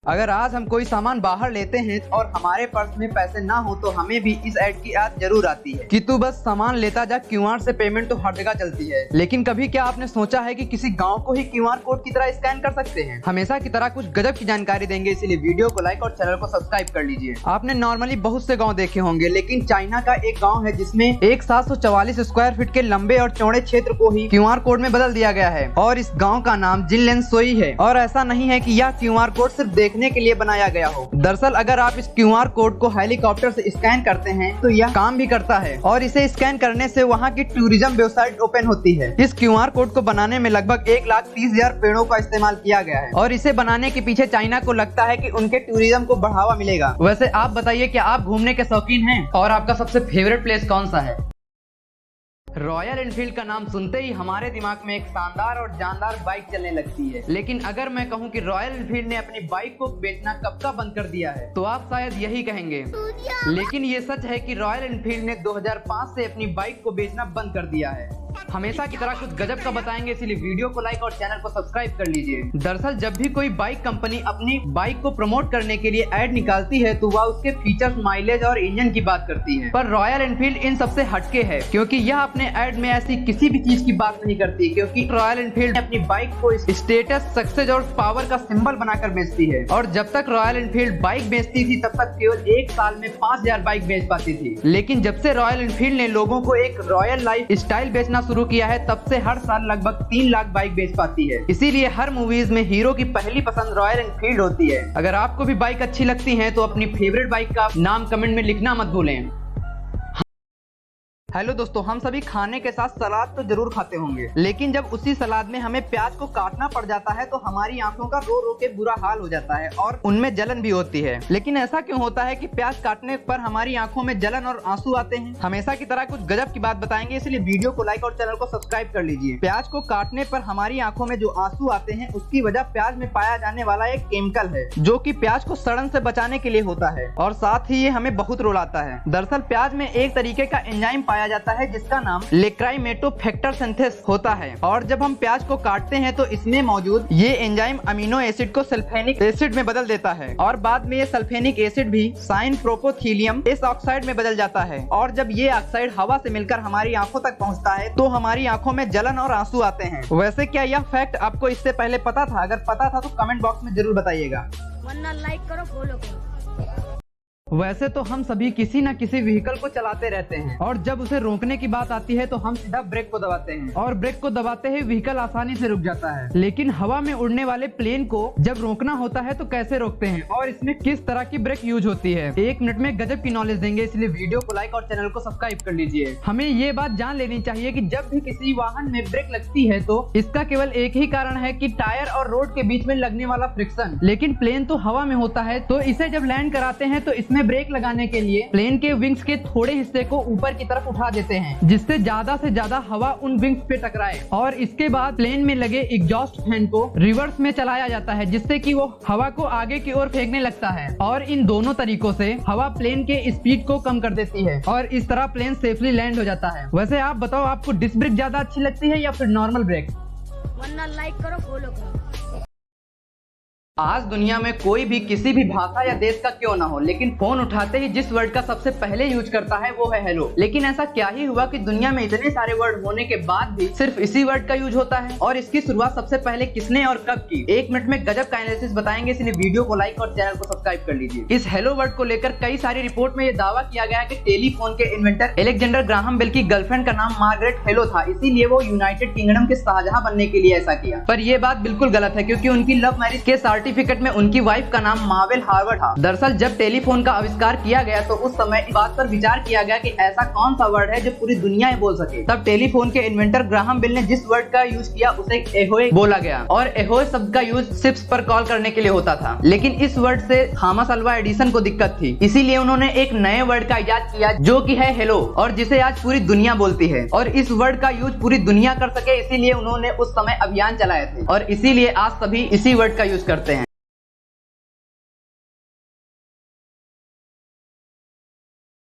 अगर आज हम कोई सामान बाहर लेते हैं और हमारे पर्स में पैसे ना हो तो हमें भी इस ऐड की याद जरूर आती है कि तू बस सामान लेता जा, क्यूआर से पेमेंट तो हर जगह चलती है। लेकिन कभी क्या आपने सोचा है कि किसी गांव को ही क्यूआर कोड की तरह स्कैन कर सकते हैं? हमेशा की तरह कुछ गजब की जानकारी देंगे, इसीलिए वीडियो को लाइक और चैनल को सब्सक्राइब कर लीजिए। आपने नॉर्मली बहुत से गाँव देखे होंगे, लेकिन चाइना का एक गाँव है जिसमें एक 744 स्क्वायर फीट के लंबे और चौड़े क्षेत्र को ही क्यूआर कोड में बदल दिया गया है और इस गाँव का नाम जिनलेनसोई है। और ऐसा नहीं है कि यह क्यूआर कोड सिर्फ देखने के लिए बनाया गया हो। दरअसल अगर आप इस क्यूआर कोड को हेलीकॉप्टर से स्कैन करते हैं तो यह काम भी करता है और इसे स्कैन करने से वहां की टूरिज्म वेबसाइट ओपन होती है। इस क्यूआर कोड को बनाने में लगभग 1,30,000 पेड़ों का इस्तेमाल किया गया है और इसे बनाने के पीछे चाइना को लगता है कि उनके टूरिज्म को बढ़ावा मिलेगा। वैसे आप बताइए, क्या आप घूमने के शौकीन हैं और आपका सबसे फेवरेट प्लेस कौन सा है? रॉयल एनफील्ड का नाम सुनते ही हमारे दिमाग में एक शानदार और जानदार बाइक चलने लगती है। लेकिन अगर मैं कहूं कि रॉयल एनफील्ड ने अपनी बाइक को बेचना कब का बंद कर दिया है तो आप शायद यही कहेंगे, लेकिन ये सच है कि रॉयल एनफील्ड ने 2005 से अपनी बाइक को बेचना बंद कर दिया है। हमेशा की तरह कुछ गजब का बताएंगे, इसलिए वीडियो को लाइक और चैनल को सब्सक्राइब कर लीजिए। दरअसल जब भी कोई बाइक कंपनी अपनी बाइक को प्रमोट करने के लिए ऐड निकालती है तो वह उसके फीचर्स, माइलेज और इंजन की बात करती है, पर रॉयल एनफील्ड इन सबसे हटके है क्योंकि यह अपने ऐड में ऐसी किसी भी चीज की बात नहीं करती, क्योंकि रॉयल एनफील्ड अपनी बाइक को स्टेटस, सक्सेस और पावर का सिंबल बनाकर बेचती है। और जब तक रॉयल एनफील्ड बाइक बेचती थी तब तक केवल एक साल में 5,000 बाइक बेच पाती थी। लेकिन जब से रॉयल एनफील्ड ने लोगों को एक रॉयल लाइफ स्टाइल बेचना शुरू किया है तब से हर साल लगभग 3 लाख बाइक बेच पाती है। इसीलिए हर मूवीज में हीरो की पहली पसंद रॉयल एनफील्ड होती है। अगर आपको भी बाइक अच्छी लगती है तो अपनी फेवरेट बाइक का नाम कमेंट में लिखना मत भूलें। हेलो दोस्तों, हम सभी खाने के साथ सलाद तो जरूर खाते होंगे, लेकिन जब उसी सलाद में हमें प्याज को काटना पड़ जाता है तो हमारी आंखों का रो रो के बुरा हाल हो जाता है और उनमें जलन भी होती है। लेकिन ऐसा क्यों होता है कि प्याज काटने पर हमारी आंखों में जलन और आंसू आते हैं? हमेशा की तरह कुछ गजब की बात बताएंगे, इसलिए वीडियो को लाइक और चैनल को सब्सक्राइब कर लीजिए। प्याज को काटने पर हमारी आंखों में जो आंसू आते हैं उसकी वजह प्याज में पाया जाने वाला एक केमिकल है जो कि प्याज को सड़न से बचाने के लिए होता है और साथ ही ये हमें बहुत रुलाता है। दरअसल प्याज में एक तरीके का एंजाइम पाया जाता है जिसका नाम लेक्राइमेटोफैक्टर सिंथेस होता है और जब हम प्याज को काटते हैं तो इसमें मौजूद ये एंजाइम अमीनो एसिड को सल्फेनिक एसिड में बदल देता है और बाद में ये सल्फेनिक एसिड भी साइन प्रोपोथिलियम इस ऑक्साइड में बदल जाता है और जब ये ऑक्साइड हवा से मिलकर हमारी आंखों तक पहुंचता है तो हमारी आंखों में जलन और आंसू आते हैं। वैसे क्या यह फैक्ट आपको इससे पहले पता था? अगर पता था तो कमेंट बॉक्स में जरूर बताइएगा, वरना लाइक करो, फॉलो करो। वैसे तो हम सभी किसी न किसी व्हीकल को चलाते रहते हैं और जब उसे रोकने की बात आती है तो हम सीधा ब्रेक को दबाते हैं और ब्रेक को दबाते ही व्हीकल आसानी से रुक जाता है। लेकिन हवा में उड़ने वाले प्लेन को जब रोकना होता है तो कैसे रोकते हैं और इसमें किस तरह की ब्रेक यूज होती है? 1 मिनट में गजब की नॉलेज देंगे, इसलिए वीडियो को लाइक और चैनल को सब्सक्राइब कर लीजिए। हमें ये बात जान लेनी चाहिए कि जब भी किसी वाहन में ब्रेक लगती है तो इसका केवल एक ही कारण है कि टायर और रोड के बीच में लगने वाला फ्रिक्शन। लेकिन प्लेन तो हवा में होता है तो इसे जब लैंड कराते हैं तो इसमें ब्रेक लगाने के लिए प्लेन के विंग्स के थोड़े हिस्से को ऊपर की तरफ उठा देते हैं जिससे ज्यादा से ज्यादा हवा उन विंग्स पे टकराए और इसके बाद प्लेन में लगे एग्जॉस्ट फैन को रिवर्स में चलाया जाता है जिससे कि वो हवा को आगे की ओर फेंकने लगता है और इन दोनों तरीकों से हवा प्लेन के स्पीड को कम कर देती है और इस तरह प्लेन सेफली लैंड हो जाता है। वैसे आप बताओ, आपको डिस्क ब्रेक ज्यादा अच्छी लगती है या फिर नॉर्मल ब्रेक? वरना लाइक करो, फॉलो करो। आज दुनिया में कोई भी किसी भी भाषा या देश का क्यों ना हो, लेकिन फोन उठाते ही जिस वर्ड का सबसे पहले यूज करता है वो है हेलो। लेकिन ऐसा क्या ही हुआ कि दुनिया में इतने सारे वर्ड होने के बाद भी सिर्फ इसी वर्ड का यूज होता है और इसकी शुरुआत सबसे पहले किसने और कब की? 1 मिनट में गजब का एनालिसिस बताएंगे, इसलिए वीडियो को लाइक और चैनल को सब्सक्राइब कर लीजिए। इस हेलो वर्ड को लेकर कई सारी रिपोर्ट में ये दावा किया गया कि टेलीफोन के इन्वेंटर अलेक्जेंडर ग्राहम बेल की गर्लफ्रेंड का नाम मार्गरेट हेलो था, इसीलिए वो यूनाइटेड किंगडम के शाहजहां बनने के लिए ऐसा किया। पर यह बात बिल्कुल गलत है क्योंकि उनकी लव मैरिज के सर्टिफिकेट में उनकी वाइफ का नाम मावेल हार्वर्ड था। दरअसल जब टेलीफोन का आविष्कार किया गया तो उस समय इस बात पर विचार किया गया कि ऐसा कौन सा वर्ड है जो पूरी दुनिया में बोल सके। तब टेलीफोन के इन्वेंटर ग्राहम बेल ने जिस वर्ड का यूज किया उसे एहोए बोला गया और एहोए शब्द का यूज शिप्स पर कॉल करने के लिए होता था। लेकिन इस वर्ड से थॉमस अल्वा एडिसन को दिक्कत थी, इसीलिए उन्होंने एक नए वर्ड का इजाद किया जो कि है हेलो और जिसे आज पूरी दुनिया बोलती है। और इस वर्ड का यूज पूरी दुनिया कर सके इसीलिए उन्होंने उस समय अभियान चलाए थे और इसीलिए आज सभी इसी वर्ड का यूज करते हैं।